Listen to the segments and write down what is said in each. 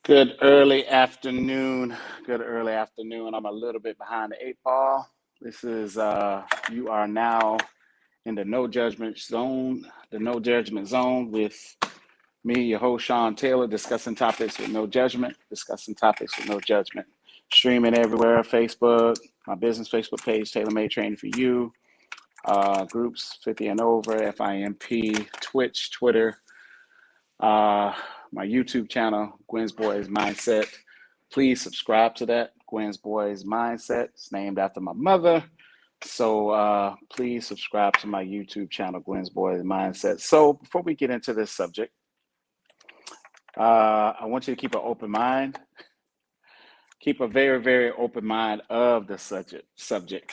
Good early afternoon. Good early afternoon. I'm a little bit behind the eight ball. This is you are now in the no judgment zone, with me, your host Sean Taylor, discussing topics with no judgment, Streaming everywhere, Facebook, my business Facebook page, Taylor Made Training for You, groups 50 and over, FIMP, Twitch, Twitter, my YouTube channel, Gwen's Boys Mindset. Please subscribe to that. Gwen's Boys Mindset. It's named after my mother. So please subscribe to my YouTube channel, Gwen's Boys Mindset. So before we get into this subject, I want you to keep an open mind. Keep a very, very open mind of the subject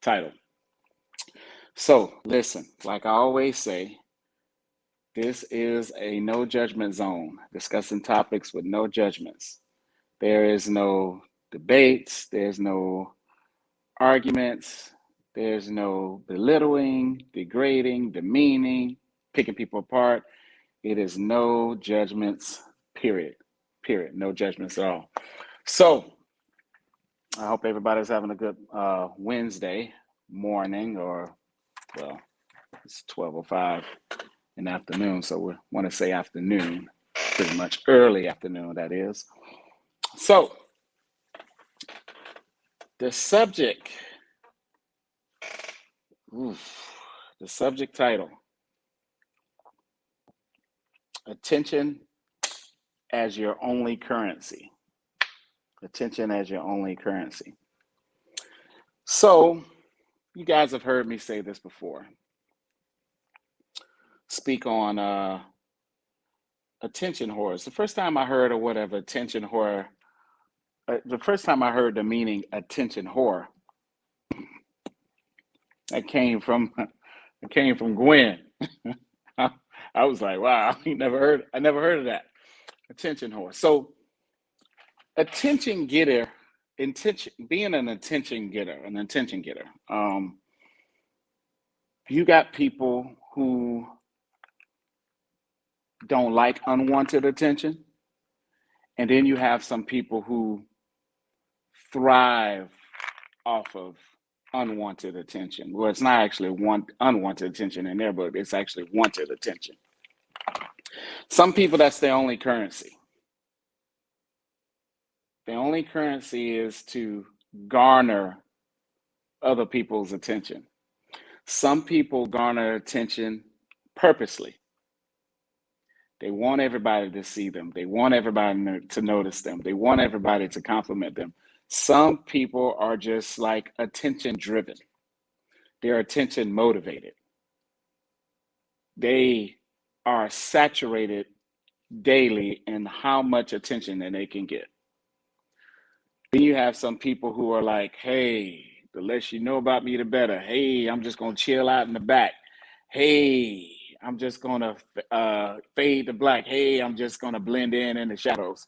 title. So listen, like I always say, this is a no judgment zone, discussing topics with no judgments. There is no debates, there's no arguments, there's no belittling, degrading, demeaning, picking people apart. It is no judgments, period. Period. No judgments at all. So I hope everybody's having a good Wednesday morning, or, well, it's 12:05 in the afternoon, so we want to say afternoon, pretty much early afternoon, that is. So the subject title: attention as your only currency. Attention as your only currency. So you guys have heard me say this before. Speak on attention whores. The first time I heard of whatever attention whore, the first time I heard the meaning attention whore, that came from Gwen. I was like, wow, I never heard of that. Attention whore. So attention getter, being an attention getter. You got people who don't like unwanted attention, and then you have some people who thrive off of unwanted attention. Well, it's not actually unwanted attention in there, but it's actually wanted attention. Some people, that's their only currency. The only currency is to garner other people's attention. Some people garner attention purposely. They want everybody to see them. They want everybody to notice them. They want everybody to compliment them. Some people are just like attention driven. They're attention motivated. They are saturated daily in how much attention that they can get. Then you have some people who are like, hey, the less you know about me, the better. Hey, I'm just going to chill out in the back. Hey, I'm just going to fade to black. Hey, I'm just going to blend in the shadows.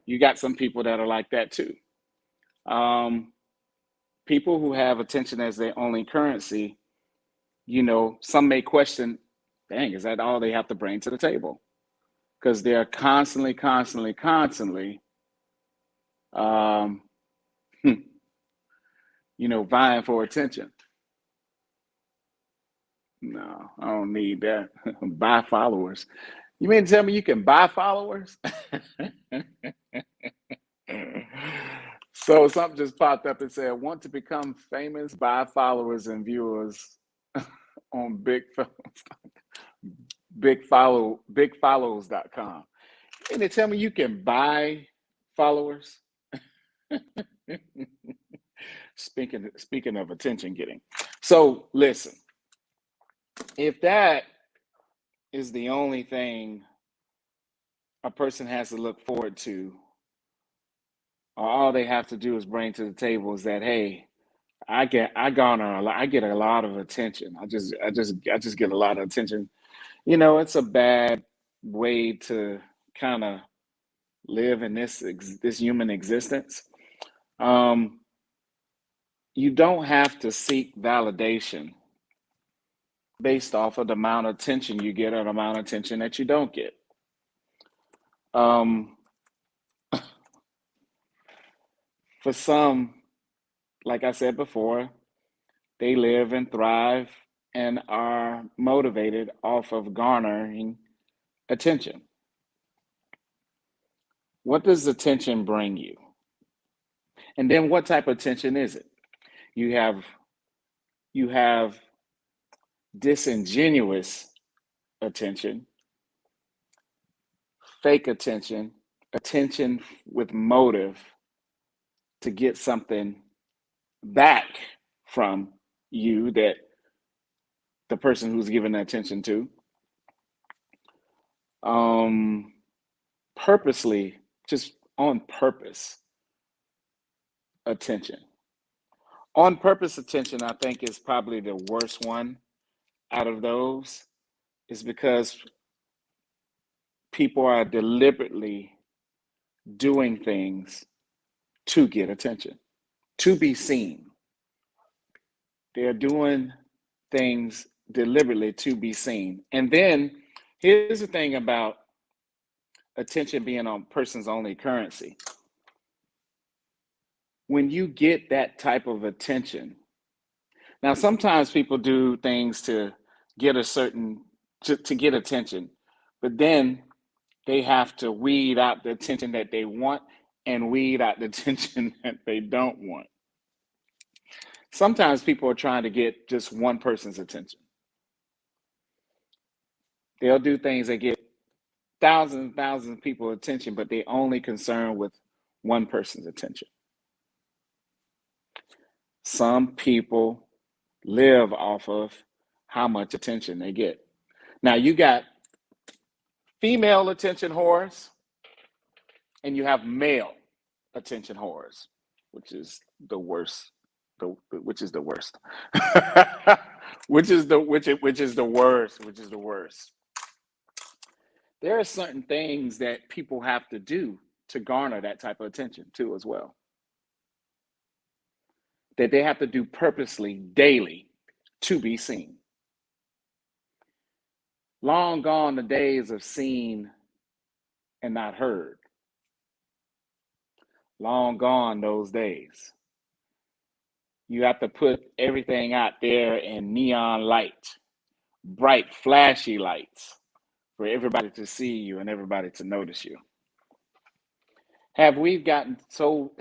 You got some people that are like that too. People who have attention as their only currency, some may question, dang, is that all they have to bring to the table? Because they're constantly vying for attention. No, I don't need that. Buy followers. You mean to tell me you can buy followers? So something just popped up and said, want to become famous, buy followers and viewers on bigfollows.com. And they tell me you can buy followers. Speaking of attention getting. So listen, if that is the only thing a person has to look forward to, or all they have to do is bring to the table is that, hey, I get a lot of attention. I just get a lot of attention. It's a bad way to kind of live in this human existence. You don't have to seek validation based off of the amount of attention you get or the amount of attention that you don't get. Um, for some, like I said before, they live and thrive and are motivated off of garnering attention. What does attention bring you? And then what type of attention is it? You have you have disingenuous attention, fake attention, attention with motive to get something back from you that the person who's giving attention to. Um, Purposely, just on purpose attention. On purpose attention, I think, is probably the worst one out of those, is because people are deliberately doing things to get attention, to be seen. They're doing things deliberately to be seen. And then here's the thing about attention being on person's only currency. When you get that type of attention, now sometimes people do things to get a certain to get attention, but then they have to weed out the attention that they want and weed out the attention that they don't want. Sometimes people are trying to get just one person's attention. They'll do things that get thousands and thousands of people's attention, but they only concerned with one person's attention. Some people live off of how much attention they get. Now you got female attention whores and you have male attention whores, which is the worst. Which is the worst. Which is the worst. Which is the worst. There are certain things that people have to do to garner that type of attention too, as well. That they have to do purposely daily to be seen. Long gone the days of seen and not heard. Long gone those days. You have to put everything out there in neon light, bright, flashy lights for everybody to see you and everybody to notice you. Have we gotten so,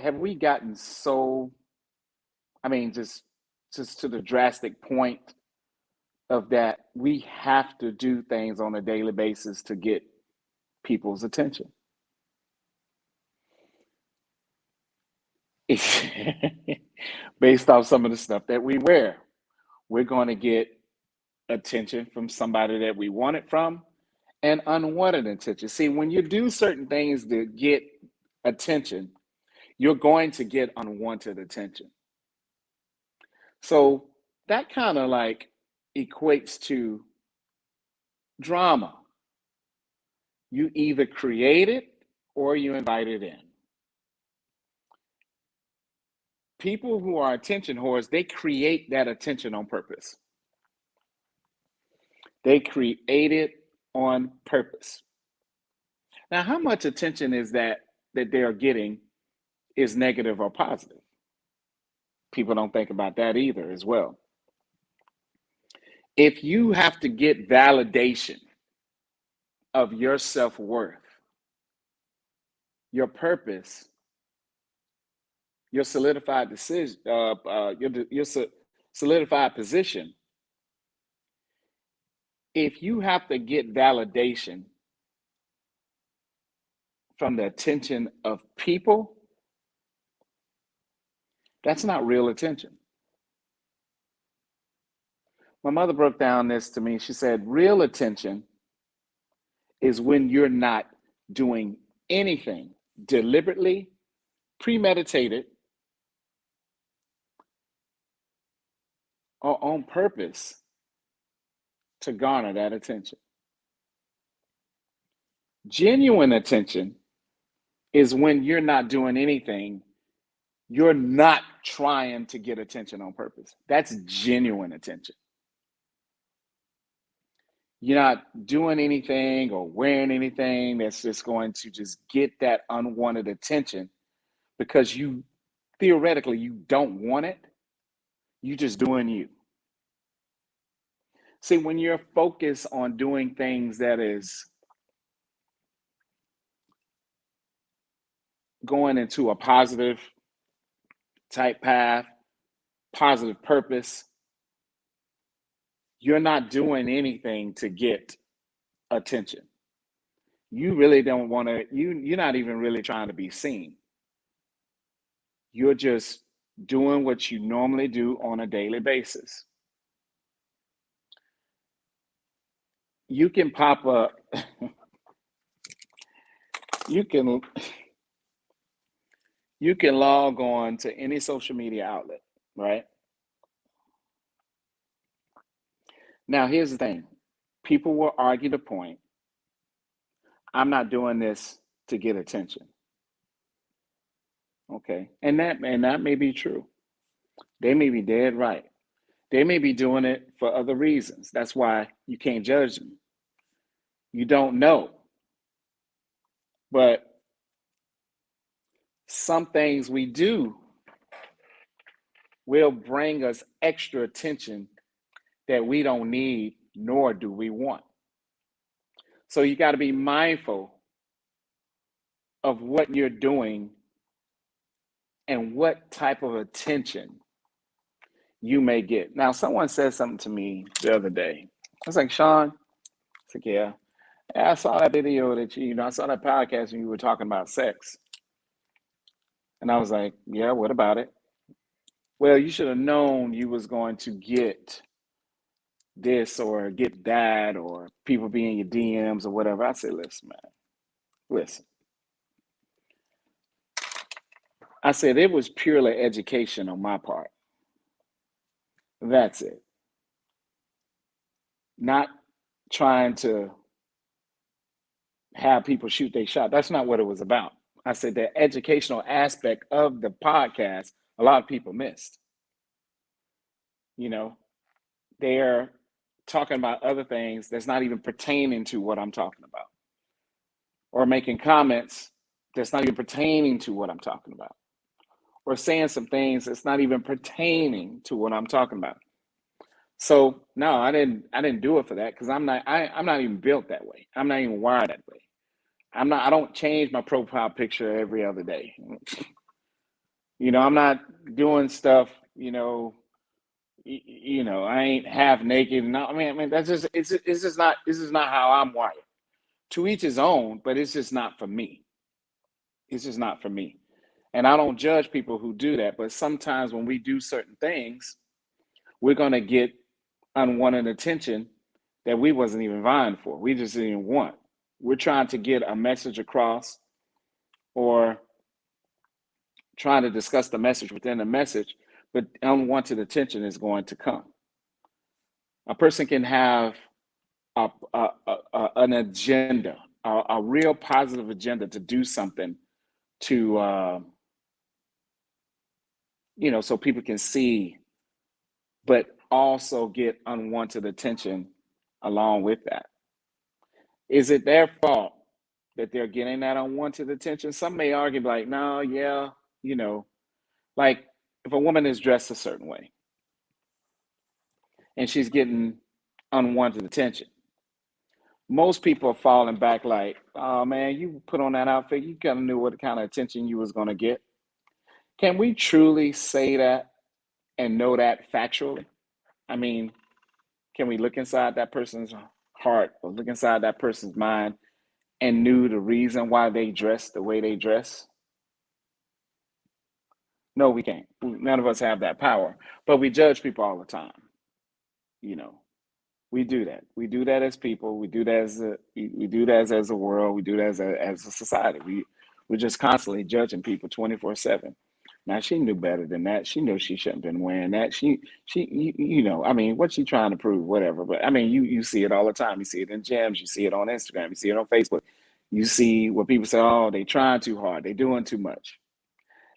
I mean, just to the drastic point of that we have to do things on a daily basis to get people's attention. Based off some of the stuff that we wear, we're going to get attention from somebody that we want it from and unwanted attention. See, when you do certain things to get attention, you're going to get unwanted attention. So that kind of like equates to drama. You either create it or you invite it in. People who are attention whores, they create that attention on purpose. They create it on purpose. Now, how much attention is that they are getting is negative or positive? People don't think about that either as well. If you have to get validation of your self-worth, your purpose, your solidified decision, your solidified position, if you have to get validation from the attention of people, that's not real attention. My mother broke down this to me. She said, real attention is when you're not doing anything deliberately, premeditated, or on purpose to garner that attention. Genuine attention is when you're not doing anything, you're not trying to get attention on purpose. That's genuine attention. You're not doing anything or wearing anything that's just going to just get that unwanted attention because you theoretically you don't want it. You just doing you. See, when you're focused on doing things that is going into a positive type path, positive purpose, you're not doing anything to get attention. You really don't want to, you're not even really trying to be seen. You're just doing what you normally do on a daily basis. You can pop up, you can you can log on to any social media outlet, right? Now here's the thing. People will argue the point. I'm not doing this to get attention. Okay. And that may be true. They may be dead right. They may be doing it for other reasons. That's why you can't judge them. You don't know. But some things we do will bring us extra attention that we don't need, nor do we want. So you got to be mindful of what you're doing and what type of attention you may get. Now, someone said something to me the other day. I was like, Sean, I said, yeah. I saw that video that I saw that podcast and you were talking about sex. And I was like, yeah, what about it? Well, you should have known you was going to get this or get that or people be in your DMs or whatever. I said, listen, man, listen. I said, it was purely education on my part. That's it. Not trying to have people shoot their shot. That's not what it was about. I said the educational aspect of the podcast, a lot of people missed. You know, they're talking about other things that's not even pertaining to what I'm talking about, or making comments that's not even pertaining to what I'm talking about, or saying some things that's not even pertaining to what I'm talking about. So no, I didn't do it for that because I'm not even built that way. I'm not even wired that way. I don't change my profile picture every other day. I'm not doing stuff, I ain't half naked. No, I mean that's just it's just not how I'm wired. To each his own, but it's just not for me. It's just not for me. And I don't judge people who do that, but sometimes when we do certain things, we're gonna get unwanted attention that we wasn't even vying for. We just didn't want. We're trying to get a message across or trying to discuss the message within the message, but unwanted attention is going to come. A person can have an agenda, a real positive agenda to do something to, so people can see, but also get unwanted attention along with that. Is it their fault that they're getting that unwanted attention? Some may argue, like, no, yeah, you know, like if a woman is dressed a certain way and she's getting unwanted attention, most people are falling back like, oh man, you put on that outfit, you kind of knew what kind of attention you was going to get. Can we truly say that and know that factually? I mean, can we look inside that person's heart or look inside that person's mind and knew the reason why they dress the way they dress? No, we can't. None of us have that power, but we judge people all the time. You know, we do that. We do that as people. We do that we do that as a world. We do that as a society. We're just constantly judging people 24/7. Now she knew better than that. She knew she shouldn't have been wearing that. I mean, what's she trying to prove? Whatever. But I mean, you see it all the time. You see it in gyms. You see it on Instagram. You see it on Facebook. You see what people say. Oh, they trying too hard. They doing too much.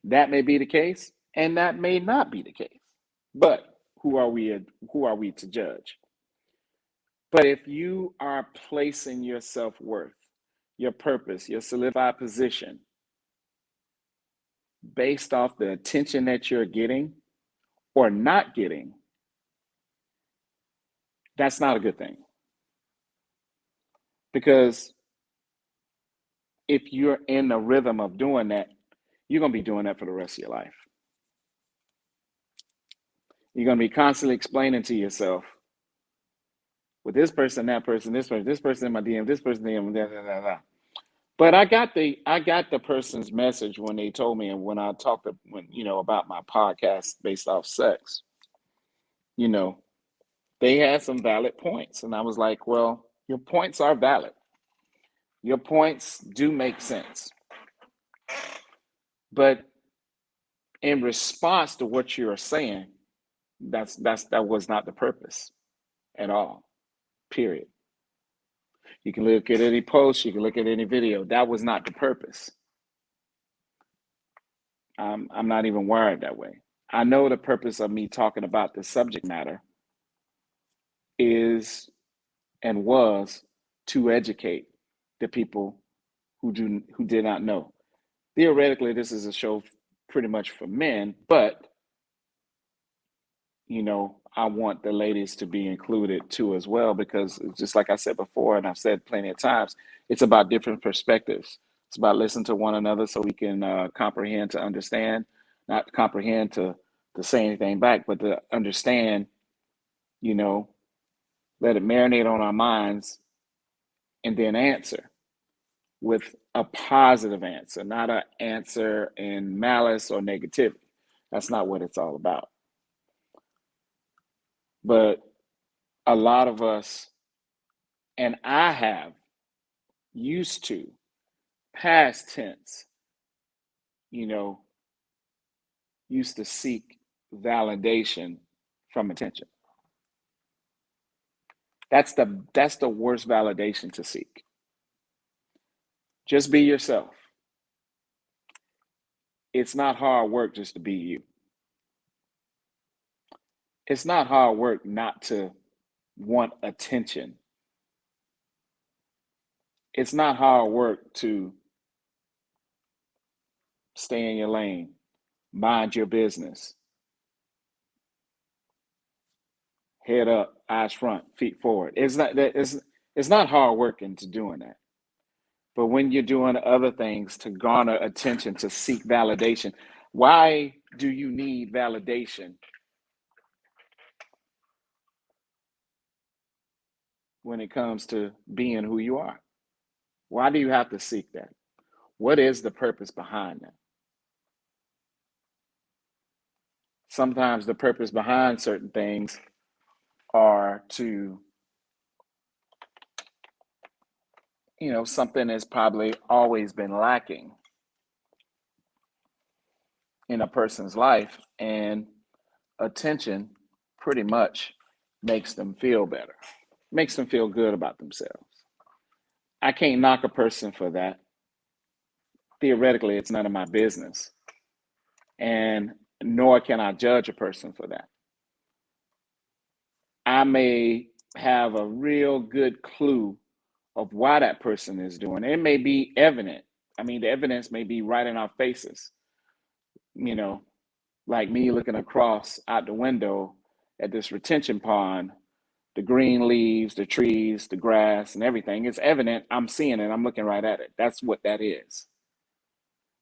That may be the case, and that may not be the case. But who are we? Who are we to judge? But if you are placing your self-worth, your purpose, your solidified position based off the attention that you're getting or not getting, that's not a good thing. Because if you're in the rhythm of doing that, you're going to be doing that for the rest of your life. You're going to be constantly explaining to yourself, with this person, that person, this person in my DM, this person in my DM. But I got the person's message when they told me, and when I talked about my podcast based off sex, they had some valid points, and I was like, well, your points are valid. Your points do make sense, but in response to what you're saying, that was not the purpose at all. Period. You can look at any post, you can look at any video. That was not the purpose. I'm not even wired that way. I know the purpose of me talking about the subject matter is and was to educate the people who did not know. Theoretically, this is a show pretty much for men, but I want the ladies to be included too as well, because just like I said before, and I've said plenty of times, it's about different perspectives. It's about listening to one another so we can comprehend to understand, not comprehend to say anything back, but to understand, let it marinate on our minds and then answer with a positive answer, not an answer in malice or negativity. That's not what it's all about. But a lot of us, and I have, used to, past tense, used to seek validation from attention. That's the worst validation to seek. Just be yourself. It's not hard work just to be you. It's not hard work not to want attention. It's not hard work to stay in your lane, mind your business, head up, eyes front, feet forward. It's not hard work into doing that. But when you're doing other things to garner attention, to seek validation, why do you need validation when it comes to being who you are? Why do you have to seek that? What is the purpose behind that? Sometimes the purpose behind certain things are to, something that's probably always been lacking in a person's life, and attention pretty much makes them feel better, makes them feel good about themselves. I can't knock a person for that. Theoretically, it's none of my business. And nor can I judge a person for that. I may have a real good clue of why that person is doing it. It may be evident. I mean, the evidence may be right in our faces. Like me looking across out the window at this retention pond, the green leaves, the trees, the grass, and everything. It's evident. I'm seeing it. I'm looking right at it. That's what that is.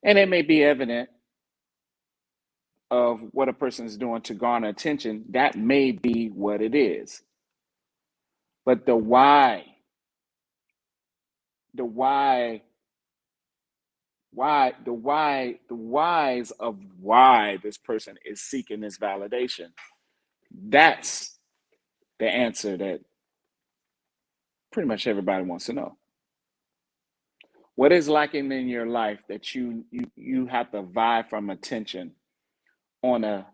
And it may be evident of what a person is doing to garner attention. That may be what it is. But the why, the why, the whys of why this person is seeking this validation, that's the answer that pretty much everybody wants to know. What is lacking in your life that you have to vie from attention on a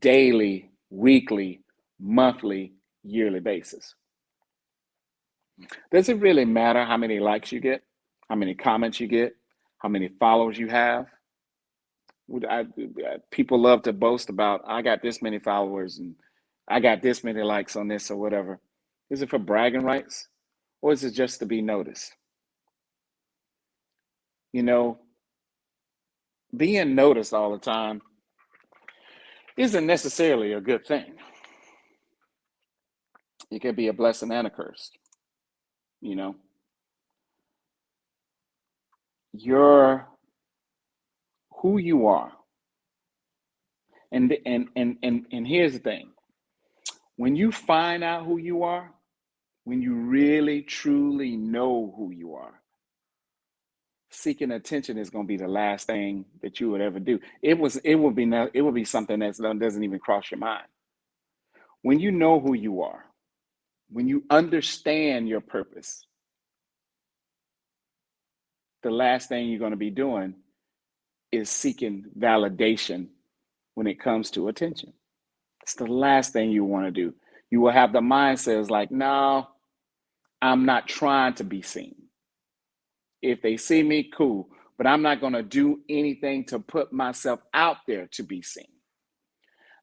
daily, weekly, monthly, yearly basis? Does it really matter how many likes you get, how many comments you get, how many followers you have? People love to boast about, I got this many followers and I got this many likes on this or whatever. Is it for bragging rights? Or is it just to be noticed? You know, being noticed all the time isn't necessarily a good thing. It could be a blessing and a curse. You know, you're who you are. And here's the thing. When you find out who you are, when you really truly know who you are, seeking attention is going to be the last thing that you would ever do. It would be something that doesn't even cross your mind. When you know who you are, when you understand your purpose, the last thing you're going to be doing is seeking validation when it comes to attention. It's the last thing you want to do. You will have the mindset is like, no, I'm not trying to be seen. If they see me, cool, but I'm not going to do anything to put myself out there to be seen.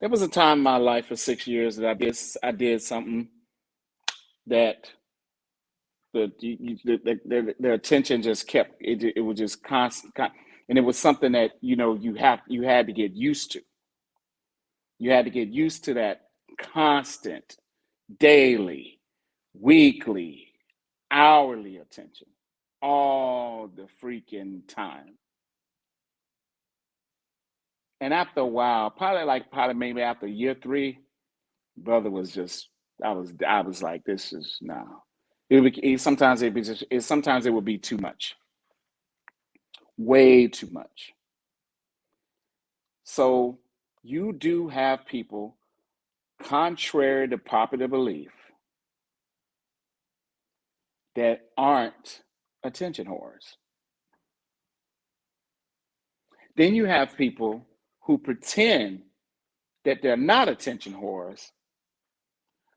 There was a time in my life for 6 years that I did something that the attention just kept it. It was just constant, and it was something that you had to get used to. You had to get used to that constant, daily, weekly, hourly attention all the freaking time. And after a while, probably maybe after year three, brother was just I was like, this is now. Sometimes it would be too much, way too much. So you do have people, contrary to popular belief, that aren't attention whores. Then you have people who pretend that they're not attention whores,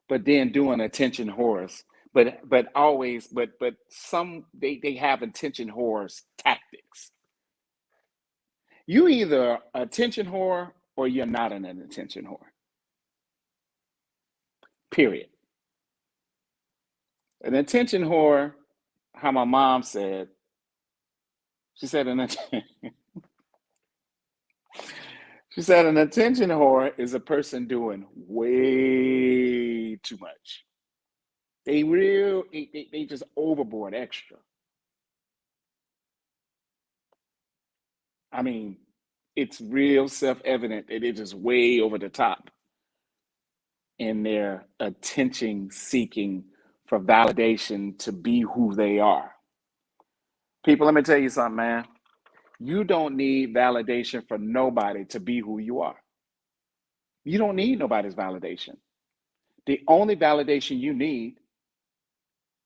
but then doing attention whores, but some they have attention whores tactics. You either attention whore or you're not an attention whore. Period. An attention whore, how my mom said, she said she said an attention whore is a person doing way too much. They just overboard extra. I mean, it's real self-evident that they're just way over the top in their attention seeking for validation to be who they are. People, let me tell you something, man. You don't need validation from nobody to be who you are. You don't need nobody's validation. The only validation you need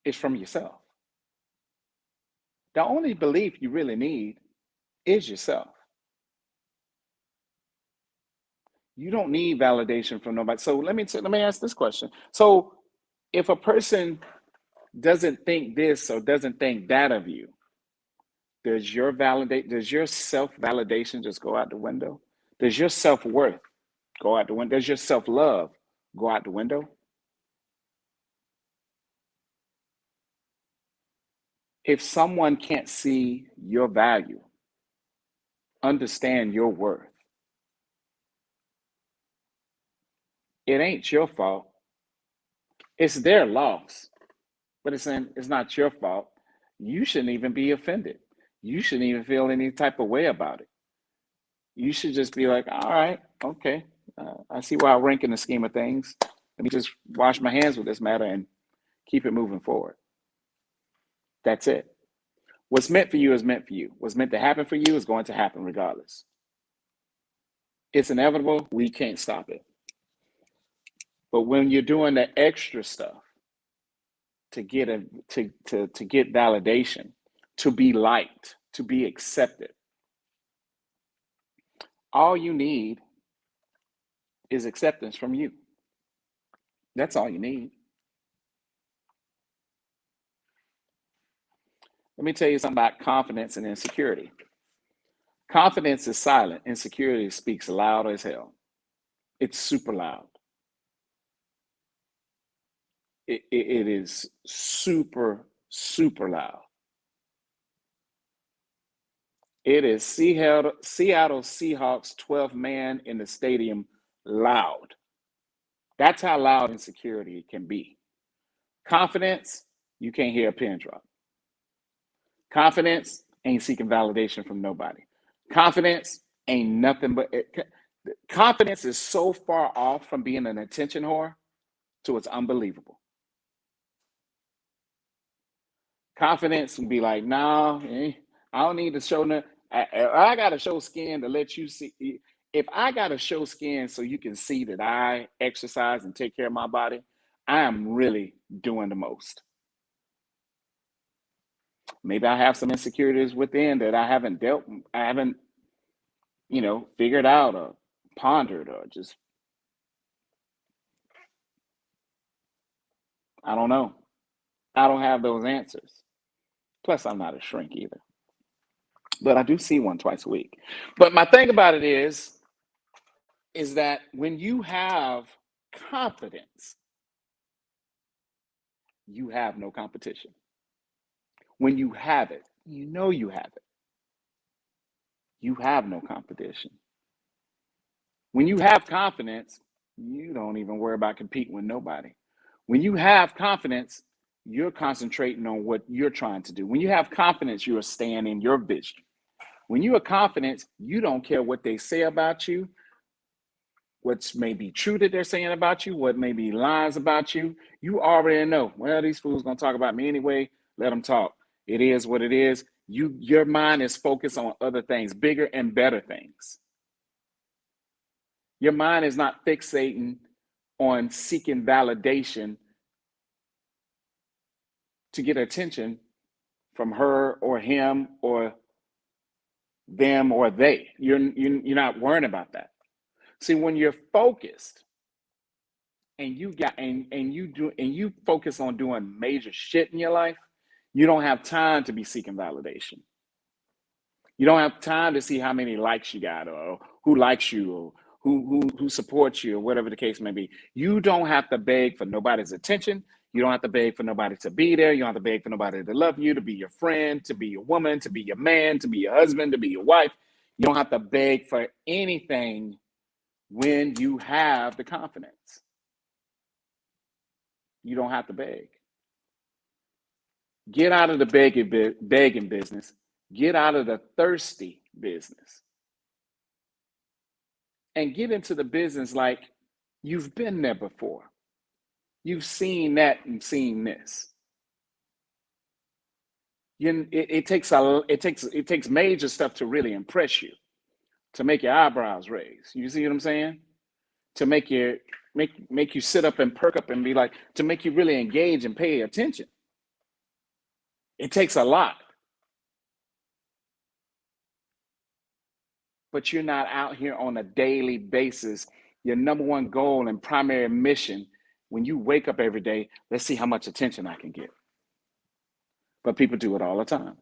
is from yourself. The only belief you really need is yourself. You don't need validation from nobody. So let me ask this question. So if a person doesn't think this or doesn't think that of you, does your self-validation just go out the window? Does your self-worth go out the window? Does your self-love go out the window? If someone can't see your value, understand your worth, it ain't your fault. It's their loss, but it's not your fault. You shouldn't even be offended. You shouldn't even feel any type of way about it. You should just be like, all right, okay, I see where I rank in the scheme of things. Let me just wash my hands with this matter and keep it moving forward. That's it. What's meant for you is meant for you. What's meant to happen for you is going to happen regardless. It's inevitable. We can't stop it. But when you're doing the extra stuff to get to get validation, to be liked, to be accepted, all you need is acceptance from you. That's all you need. Let me tell you something about confidence and insecurity. Confidence is silent. Insecurity speaks loud as hell. It's super loud. it is super, super loud. It is Seattle Seahawks 12th man in the stadium loud. That's how loud insecurity can be. Confidence, you can't hear a pin drop. Confidence ain't seeking validation from nobody. Confidence ain't nothing but confidence is so far off from being an attention whore to it's unbelievable. Confidence would be like, no, I don't need to show no. I got to show skin to let you see. If I got to show skin so you can see that I exercise and take care of my body, I am really doing the most. Maybe I have some insecurities within that I haven't, figured out or pondered or just, I don't know. I don't have those answers. Plus, I'm not a shrink either, but I do see one twice a week. But my thing about it is that when you have confidence, you have no competition. When you have it, you have it. You have no competition. When you have confidence, you don't even worry about competing with nobody. When you have confidence, you're concentrating on what you're trying to do. When you have confidence, you are staying in your vision. When you are confident, you don't care what they say about you, what's may be true that they're saying about you, what may be lies about you. You already know, well, these fools gonna talk about me anyway. Let them talk. It is what it is. Your mind is focused on other things, bigger and better things. Your mind is not fixating on seeking validation to get attention from her or him or them or they. You're not worrying about that. See, when you're focused and you focus on doing major shit in your life, you don't have time to be seeking validation. You don't have time to see how many likes you got or who likes you or who supports you or whatever the case may be. You don't have to beg for nobody's attention. You don't have to beg for nobody to be there. You don't have to beg for nobody to love you, to be your friend, to be your woman, to be your man, to be your husband, to be your wife. You don't have to beg for anything when you have the confidence. You don't have to beg. Get out of the begging business. Get out of the thirsty business. And get into the business like you've been there before. You've seen that and seen this. It takes major stuff to really impress you, to make your eyebrows raise. You see what I'm saying? To make you sit up and perk up and be like, to make you really engage and pay attention. It takes a lot. But you're not out here on a daily basis. Your number one goal and primary mission when you wake up every day, let's see how much attention I can get. But people do it all the time.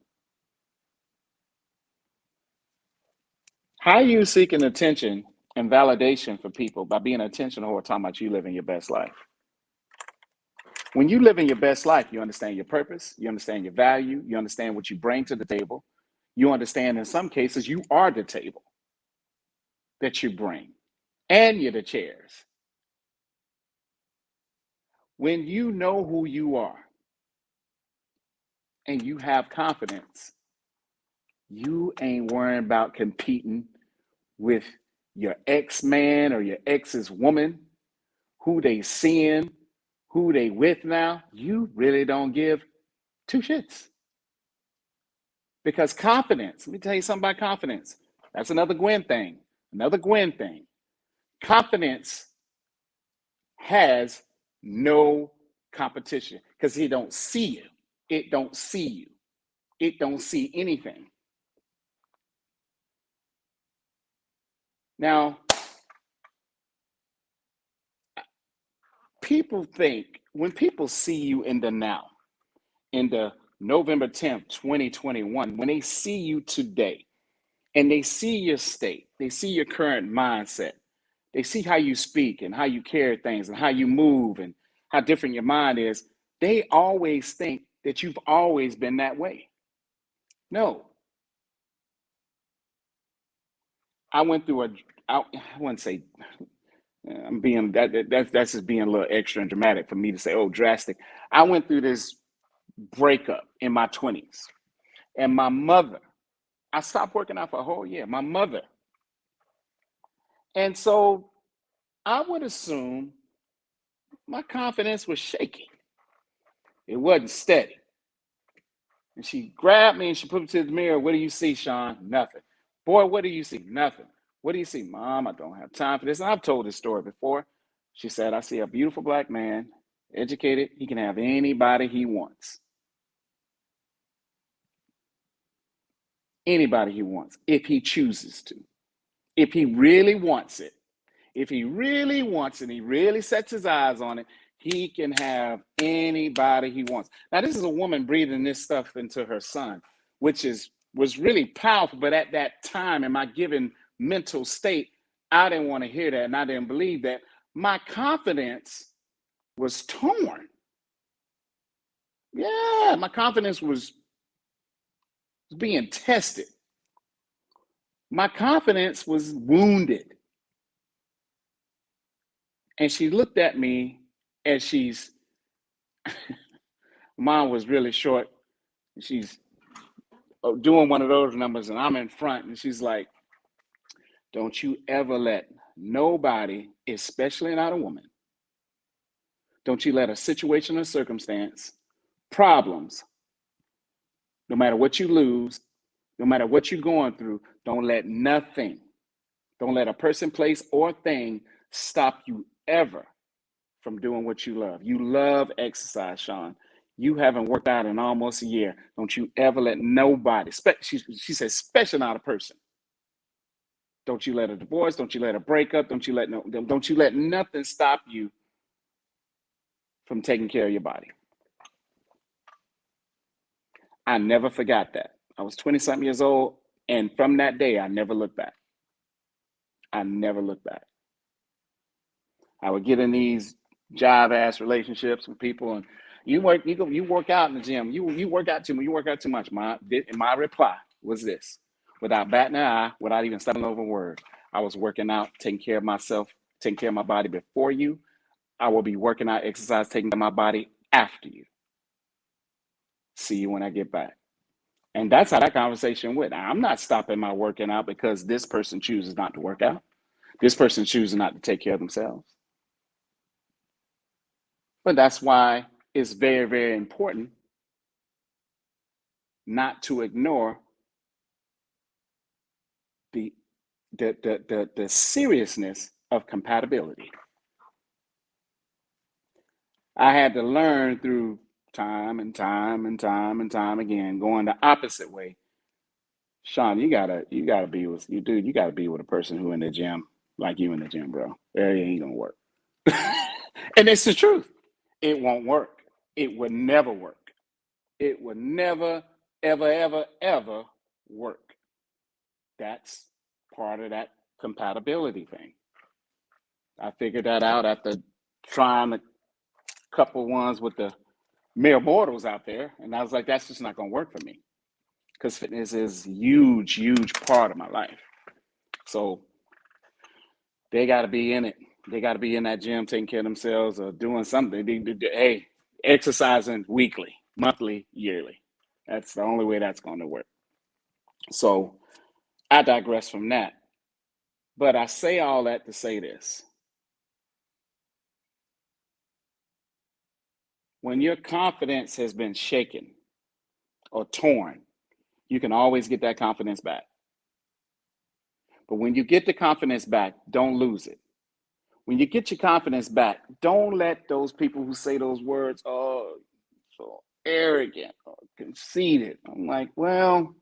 How are you seeking attention and validation for people by being attentional or talking about you living your best life? When you live in your best life, you understand your purpose, you understand your value, you understand what you bring to the table. You understand in some cases you are the table that you bring, and you're the chairs. When you know who you are and you have confidence, you ain't worrying about competing with your ex-man or your ex's woman, who they seeing, who they with now. You really don't give two shits. Because confidence, let me tell you something about confidence. That's another Gwen thing. Another Gwen thing. Confidence has no competition because he don't see you. It don't see you. It don't see anything. Now, people think when people see you in the now, in the November 10th, 2021, when they see you today and they see your state, they see your current mindset, they see how you speak and how you carry things and how you move and how different your mind is, they always think that you've always been that way. No. I went through I wouldn't say, I'm being, that's just being a little extra and dramatic for me to say, oh, drastic. I went through this breakup in my 20s. And my mother, I stopped working out for a whole year, my mother. And so I would assume my confidence was shaky. It wasn't steady. And she grabbed me and she put me to the mirror. What do you see, Sean? Nothing. Boy, what do you see? Nothing. What do you see? Mom, I don't have time for this. And I've told this story before. She said, I see a beautiful black man, educated. He can have anybody he wants. Anybody he wants, if he chooses to. If he really wants it. If he really wants it, he really sets his eyes on it, he can have anybody he wants. Now, this is a woman breathing this stuff into her son, which was really powerful. But at that time, in my given mental state, I didn't want to hear that, and I didn't believe that. My confidence was torn. Yeah, my confidence was being tested. My confidence was wounded. And she looked at me as mine was really short. She's doing one of those numbers and I'm in front and she's like, don't you ever let nobody, especially not a woman, don't you let a situation or circumstance, problems, no matter what you lose, no matter what you're going through, don't let nothing, don't let a person, place, or thing stop you ever from doing what you love. You love exercise, Sean. You haven't worked out in almost a year. Don't you ever let nobody, she says, especially not a person. Don't you let a divorce, don't you let a breakup, don't you let nothing stop you from taking care of your body. I never forgot that. I was 20-something years old, and from that day, I never looked back. I never looked back. I would get in these jive-ass relationships with people, and you work out in the gym. You work out too much. You work out too much. My reply was this, without batting an eye, without even stumbling over a word. I was working out, taking care of myself, taking care of my body before you. I will be working out, exercise, taking care of my body after you. See you when I get back. And that's how that conversation went. I'm not stopping my working out because this person chooses not to work out. This person chooses not to take care of themselves. But that's why it's very, very important not to ignore the seriousness of compatibility. I had to learn through time and time and time and time again, going the opposite way. Sean, you gotta be with you gotta be with a person who in the gym like you in the gym, bro. It ain't gonna work. And it's the truth. It won't work. It would never work. It would never, ever, ever, ever work. That's part of that compatibility thing. I figured that out after trying a couple ones with the mere mortals out there. And I was like, that's just not going to work for me because fitness is a huge, huge part of my life. So they got to be in it. They got to be in that gym taking care of themselves or doing something. Hey, exercising weekly, monthly, yearly. That's the only way that's going to work. So I digress from that. But I say all that to say this. When your confidence has been shaken or torn, you can always get that confidence back. But when you get the confidence back, don't lose it. When you get your confidence back, don't let those people who say those words, oh, so arrogant or conceited. I'm like, well,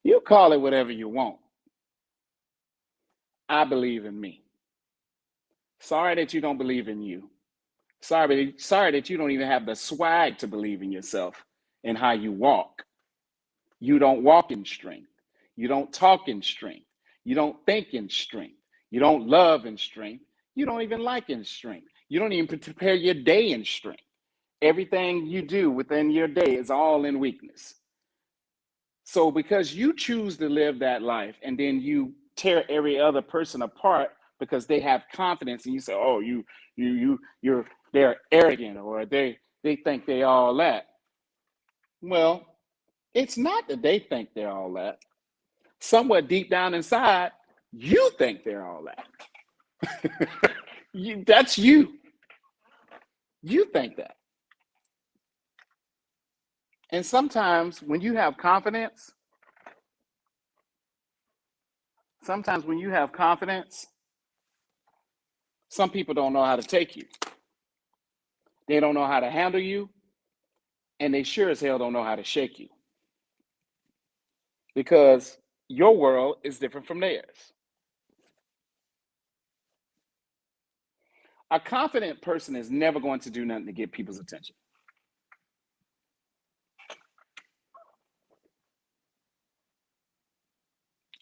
you call it whatever you want. I believe in me. Sorry that you don't believe in you. Sorry that you don't even have the swag to believe in yourself and how you walk. You don't walk in strength. You don't talk in strength. You don't think in strength. You don't love in strength. You don't even like in strength. You don't even prepare your day in strength. Everything you do within your day is all in weakness. So because you choose to live that life and then you tear every other person apart because they have confidence and you say, oh, you're they're arrogant or they think they all that. Well, it's not that they think they're all that. Somewhere deep down inside, you think they're all that. That's you. You think that. And sometimes when you have confidence, some people don't know how to take you. They don't know how to handle you, and they sure as hell don't know how to shake you because your world is different from theirs. A confident person is never going to do nothing to get people's attention.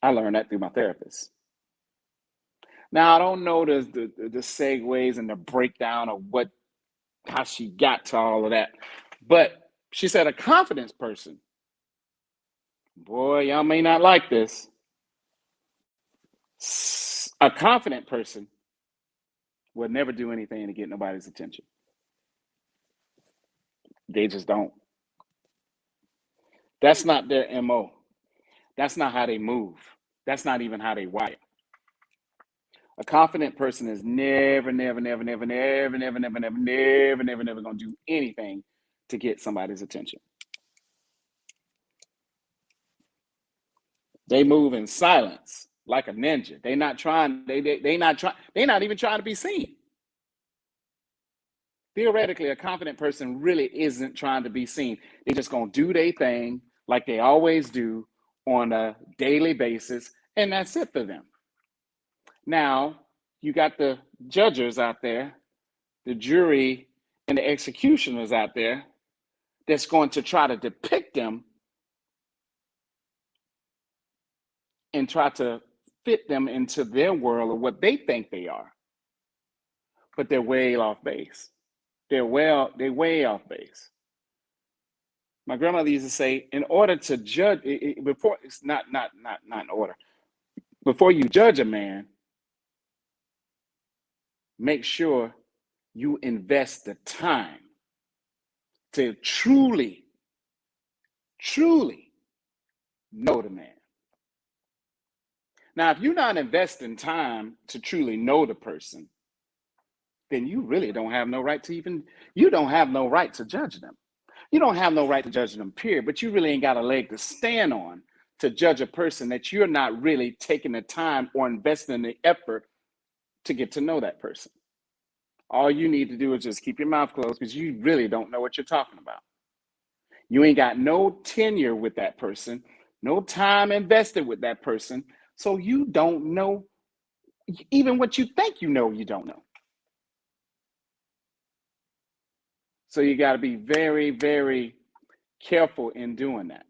I learned that through my therapist. Now I don't know the segues and the breakdown of how she got to all of that, but she said a confidence person, boy, y'all may not like this. A confident person will never do anything to get nobody's attention. They just don't. That's not their MO. That's not how they move. That's not even how they wire. A confident person is never, never, never, never, never, never, never, never, never, never, never going to do anything to get somebody's attention. They move in silence like a ninja. They not trying. They not trying. They not even trying to be seen. Theoretically, a confident person really isn't trying to be seen. They're just going to do their thing like they always do on a daily basis, and that's it for them. Now, you got the judges out there, the jury, and the executioners out there that's going to try to depict them and try to fit them into their world of what they think they are. But they're way off base. They're way off base. My grandmother used to say, in order to judge, before it's not in order. Before you judge a man, make sure you invest the time to truly know the man. Now, if you're not investing time to truly know the person, then you really don't have no right to you don't have no right to judge them. You don't have no right to judge them, period, but you really ain't got a leg to stand on to judge a person that you're not really taking the time or investing the effort to get to know that person. All you need to do is just keep your mouth closed because you really don't know what you're talking about. You ain't got no tenure with that person, no time invested with that person. So you don't know even what you think you don't know. So you got to be very, very careful in doing that.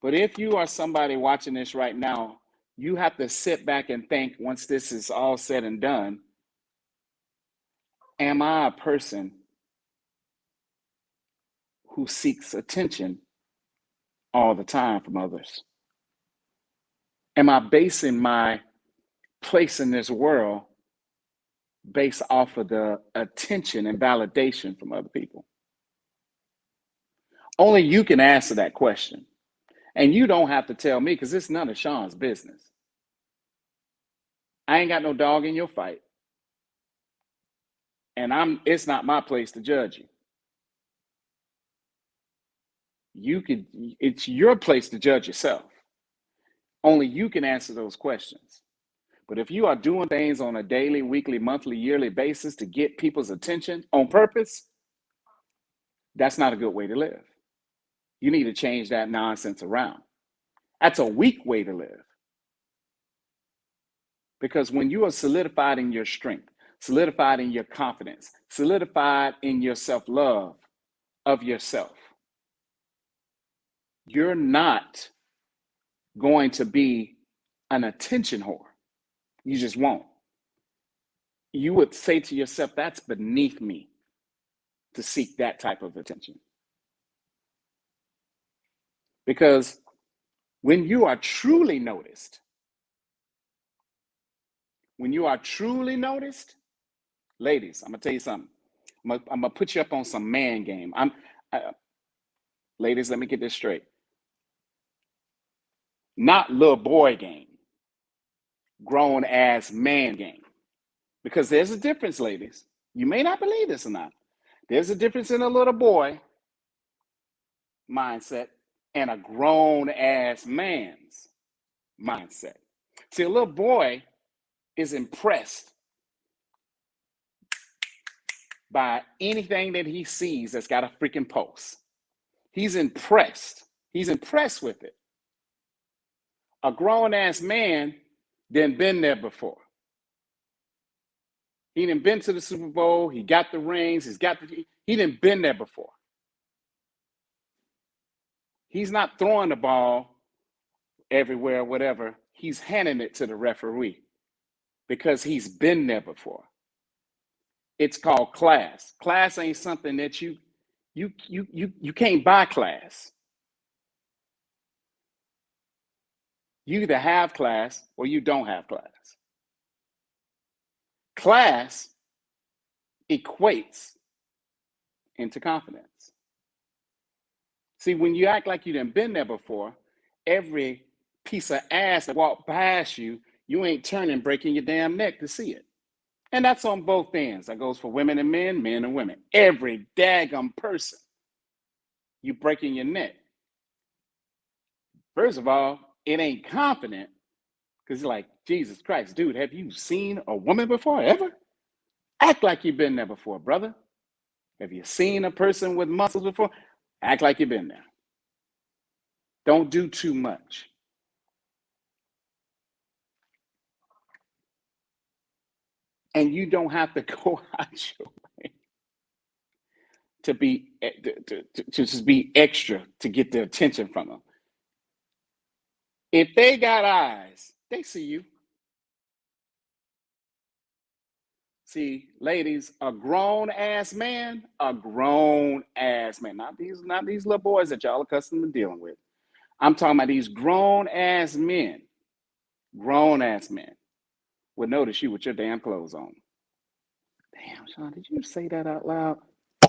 But if you are somebody watching this right now, you have to sit back and think once this is all said and done, am I a person who seeks attention all the time from others? Am I basing my place in this world based off of the attention and validation from other people? Only you can answer that question. And you don't have to tell me because it's none of Sean's business. I ain't got no dog in your fight. And it's not my place to judge you. It's your place to judge yourself. Only you can answer those questions. But if you are doing things on a daily, weekly, monthly, yearly basis to get people's attention on purpose, that's not a good way to live. You need to change that nonsense around. That's a weak way to live. Because when you are solidified in your strength, solidified in your confidence, solidified in your self-love of yourself, you're not going to be an attention whore. You just won't. you would say to yourself, that's beneath me to seek that type of attention. Because when you are truly noticed, ladies, I'm gonna tell you something. I'm gonna put you up on some man game. Ladies, let me get this straight. Not little boy game, grown ass man game. Because there's a difference, ladies. You may not believe this or not. There's a difference in a little boy mindset and a grown ass man's mindset. See, a little boy is impressed by anything that he sees that's got a freaking pulse. He's impressed. He's impressed with it. A grown ass man done been there before. He done been to the Super Bowl. He got the rings. He done been there before. He's not throwing the ball everywhere, whatever. He's handing it to the referee because he's been there before. It's called class. Class ain't something that you can't buy class. You either have class or you don't have class. Class equates into confidence. See, when you act like you done been there before, every piece of ass that walked past you, you ain't turning, breaking your damn neck to see it. And that's on both ends. That goes for women and men and women. Every daggum person, you breaking your neck. First of all, it ain't confident because you're like, Jesus Christ, dude, have you seen a woman before, ever? Act like you've been there before, brother. Have you seen a person with muscles before? Act like you've been there. Don't do too much. And you don't have to go out your way to just be extra to get the attention from them. If they got eyes, they see you. See, ladies, a grown ass man, not these little boys that y'all accustomed to dealing with. I'm talking about these grown ass men would notice you with your damn clothes on. Damn, Sean, did you say that out loud? I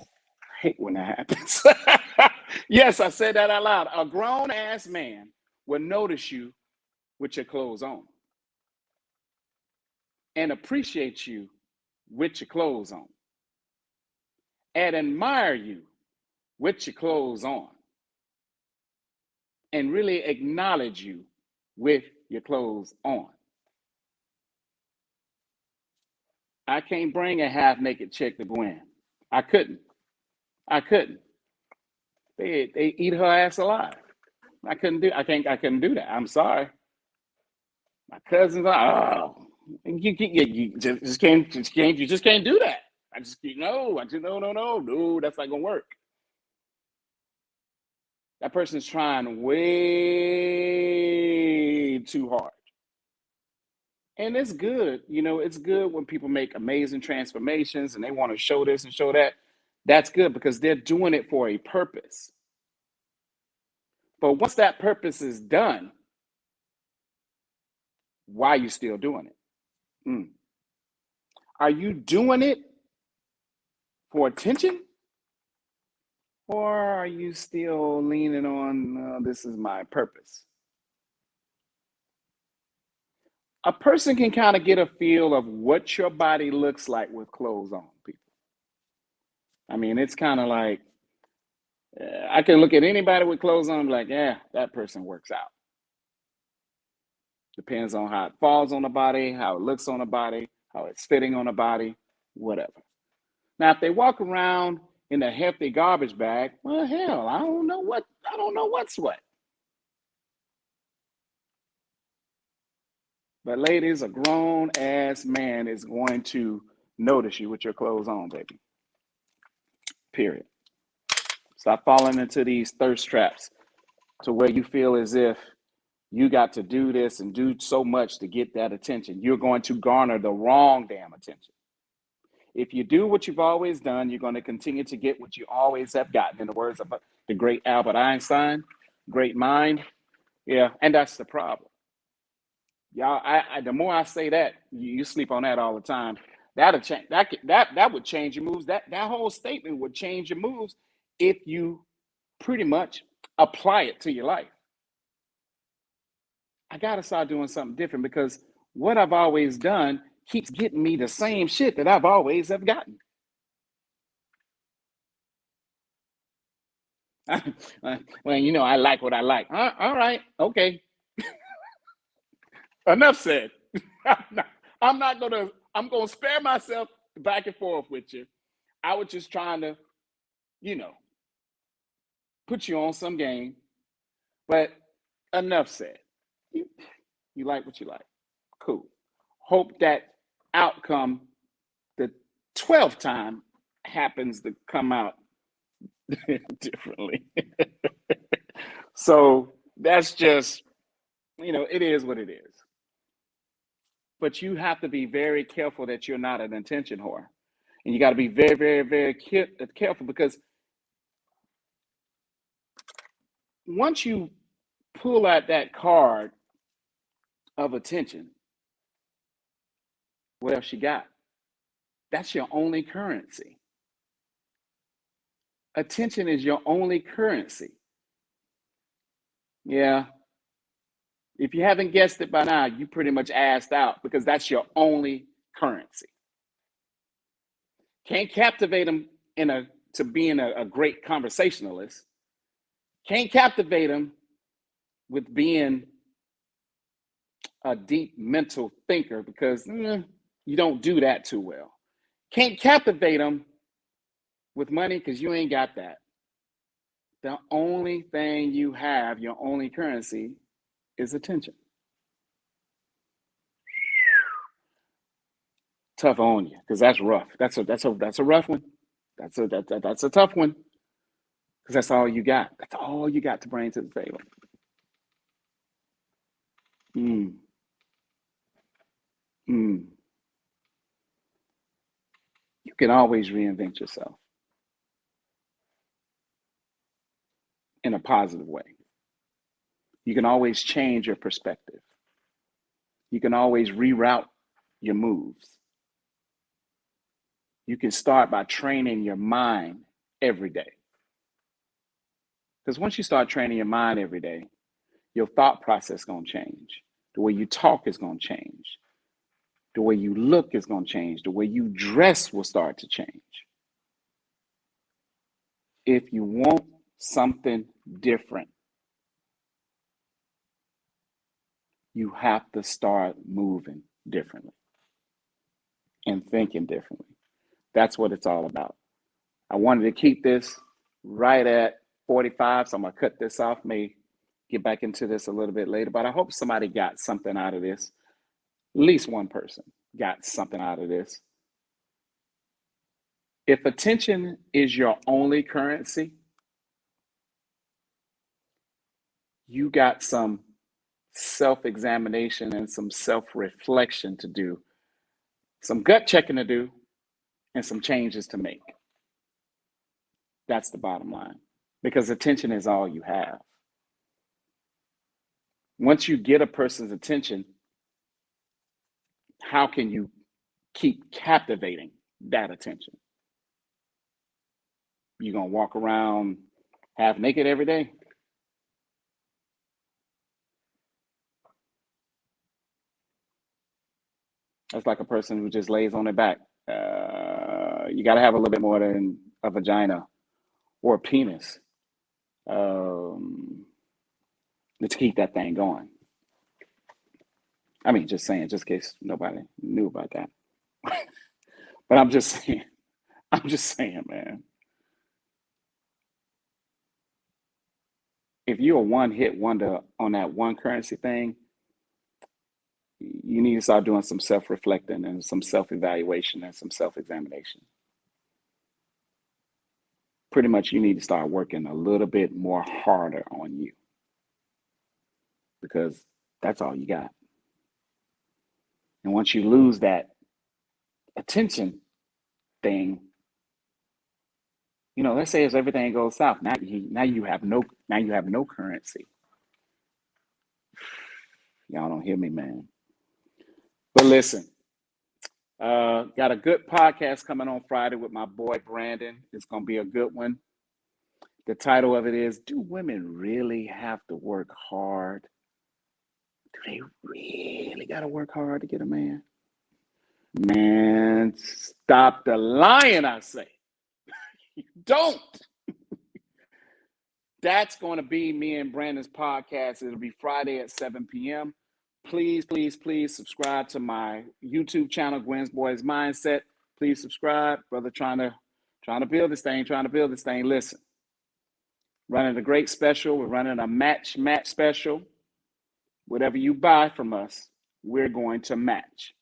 hate when that happens. Yes, I said that out loud. A grown ass man will notice you with your clothes on and appreciate you with your clothes on and admire you with your clothes on and really acknowledge you with your clothes on. I can't bring a half naked chick to go in. I couldn't. They eat her ass alive. I couldn't do that. I'm sorry. My cousins are, you just can't do that. No, that's not gonna work. That person's trying way too hard. And it's good, it's good when people make amazing transformations and they want to show this and show that. That's good because they're doing it for a purpose. But once that purpose is done, why are you still doing it? Are you doing it for attention? Or are you still leaning on, this is my purpose? A person can kind of get a feel of what your body looks like with clothes on, people. I mean, it's kind of like, I can look at anybody with clothes on and be like, yeah, that person works out. Depends on how it falls on the body, how it looks on the body, how it's fitting on the body, whatever. Now, if they walk around in a hefty garbage bag, well, hell, I don't know what's what. But ladies, a grown ass man is going to notice you with your clothes on, baby. Period. Stop falling into these thirst traps to where you feel as if you got to do this and do so much to get that attention. You're going to garner the wrong damn attention. If you do what you've always done, you're going to continue to get what you always have gotten. In the words of the great Albert Einstein, great mind. Yeah, and that's the problem. Y'all, the more I say that, you sleep on that all the time. That'll change. That would change your moves. That whole statement would change your moves if you pretty much apply it to your life. I gotta start doing something different because what I've always done keeps getting me the same shit that I've always have gotten. Well, I like what I like. All right, okay. Enough said. I'm not gonna. I'm gonna spare myself back and forth with you. I was just trying to, you know, put you on some game. But enough said. You, you like what you like. Cool. Hope that outcome, the 12th time, happens to come out differently. So that's just, it is what it is. But you have to be very careful that you're not an attention whore. And you got to be very, very, very careful because once you pull out that card of attention, what else you got? That's your only currency. Attention is your only currency. Yeah. If you haven't guessed it by now, you pretty much asked out because that's your only currency. Can't captivate them to being a great conversationalist. Can't captivate them with being a deep mental thinker because you don't do that too well. Can't captivate them with money because you ain't got that. The only thing you have, your only currency, is attention. Tough on you because that's rough. That's a rough one. That's a tough one because that's all you got. That's all you got to bring to the table. Mm, mm. You can always reinvent yourself in a positive way. You can always change your perspective. You can always reroute your moves. You can start by training your mind every day. Because once you start training your mind every day, your thought process is going to change. The way you talk is going to change. The way you look is going to change. The way you dress will start to change. If you want something different, you have to start moving differently and thinking differently. That's what it's all about. I wanted to keep this right at 45, so I'm going to cut this off. May get back into this a little bit later, but I hope somebody got something out of this. At least one person got something out of this. If attention is your only currency, you got some self-examination and some self-reflection to do, some gut checking to do, and some changes to make. That's the bottom line, because attention is all you have. Once you get a person's attention, how can you keep captivating that attention? You're going to walk around half naked every day? That's like a person who just lays on their back. You got to have a little bit more than a vagina or a penis to keep that thing going. I mean, just saying, just in case nobody knew about that. But I'm just saying, man. If you're a one-hit wonder on that one currency thing, you need to start doing some self-reflecting and some self-evaluation and some self-examination. Pretty much you need to start working a little bit more harder on you because that's all you got. And once you lose that attention, thing, let's say if everything goes south, now you have no currency. Y'all don't hear me, man. But listen, got a good podcast coming on Friday with my boy Brandon. It's gonna be a good one. The title of it is, do women really have to work hard? Do they really gotta work hard to get a man? Man, stop the lying, I say. You don't. That's going to be me and Brandon's podcast. It'll be Friday at 7 p.m. Please, please, please subscribe to my YouTube channel, Gwen's Boys Mindset. Please subscribe, brother. Trying to build this thing. Listen, running a great special. We're running a match special. Whatever you buy from us, we're going to match.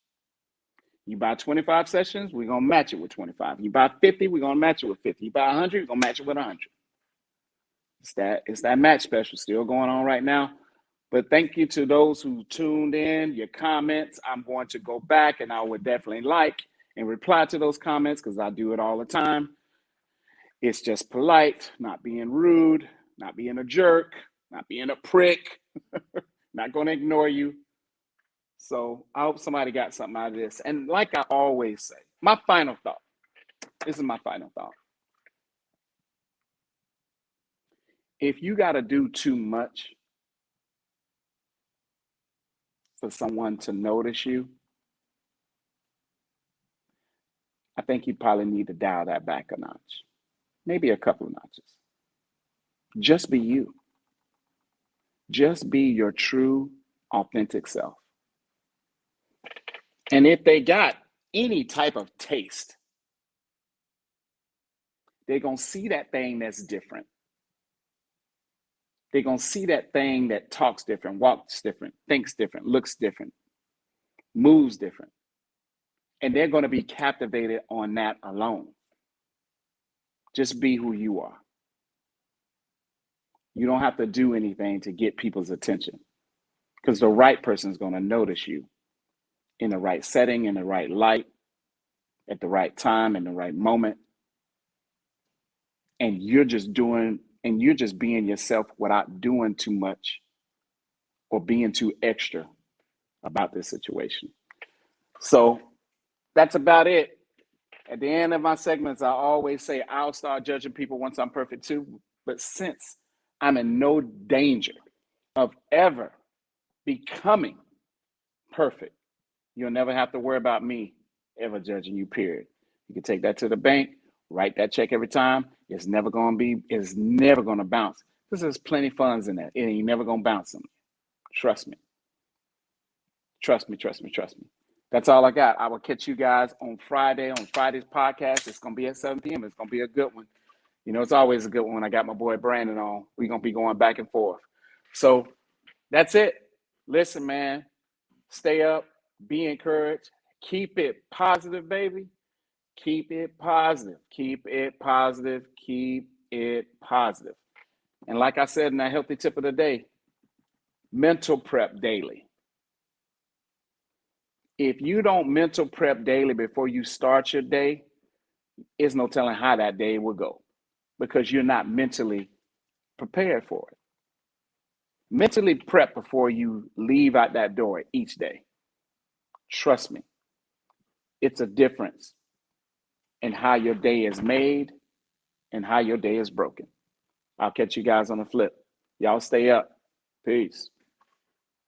You buy 25 sessions, we're going to match it with 25. You buy 50, we're going to match it with 50. You buy 100, we're going to match it with 100. It's that match special still going on right now. But thank you to those who tuned in, your comments. I'm going to go back and I would definitely like and reply to those comments because I do it all the time. It's just polite, not being rude, not being a jerk, not being a prick, not going to ignore you. So I hope somebody got something out of this. And like I always say, my final thought. This is my final thought. If you got to do too much for someone to notice you, I think you probably need to dial that back a notch, maybe a couple of notches. Just be you. Just be your true, authentic self. And if they got any type of taste, they're going to see that thing that's different. They're going to see that thing that talks different, walks different, thinks different, looks different, moves different. And they're going to be captivated on that alone. Just be who you are. You don't have to do anything to get people's attention because the right person is going to notice you in the right setting, in the right light, at the right time, in the right moment. And you're just being yourself without doing too much or being too extra about this situation. So that's about it. At the end of my segments, I always say I'll start judging people once I'm perfect too. But since I'm in no danger of ever becoming perfect, you'll never have to worry about me ever judging you, period. You can take that to the bank, write that check every time. It's never going to bounce. Because there's plenty of funds in that. It ain't never going to bounce on me. Trust me. Trust me. That's all I got. I will catch you guys on Friday's podcast. It's going to be at 7 p.m. It's going to be a good one. It's always a good one when I got my boy Brandon on. We're going to be going back and forth. So that's it. Listen, man, stay up, be encouraged, keep it positive, baby. Keep it positive. And like I said in that healthy tip of the day, mental prep daily. If you don't mental prep daily before you start your day, there's no telling how that day will go because you're not mentally prepared for it. Mentally prep before you leave out that door each day. Trust me, it's a difference in how your day is made and how your day is broken. I'll catch you guys on the flip. Y'all stay up. Peace.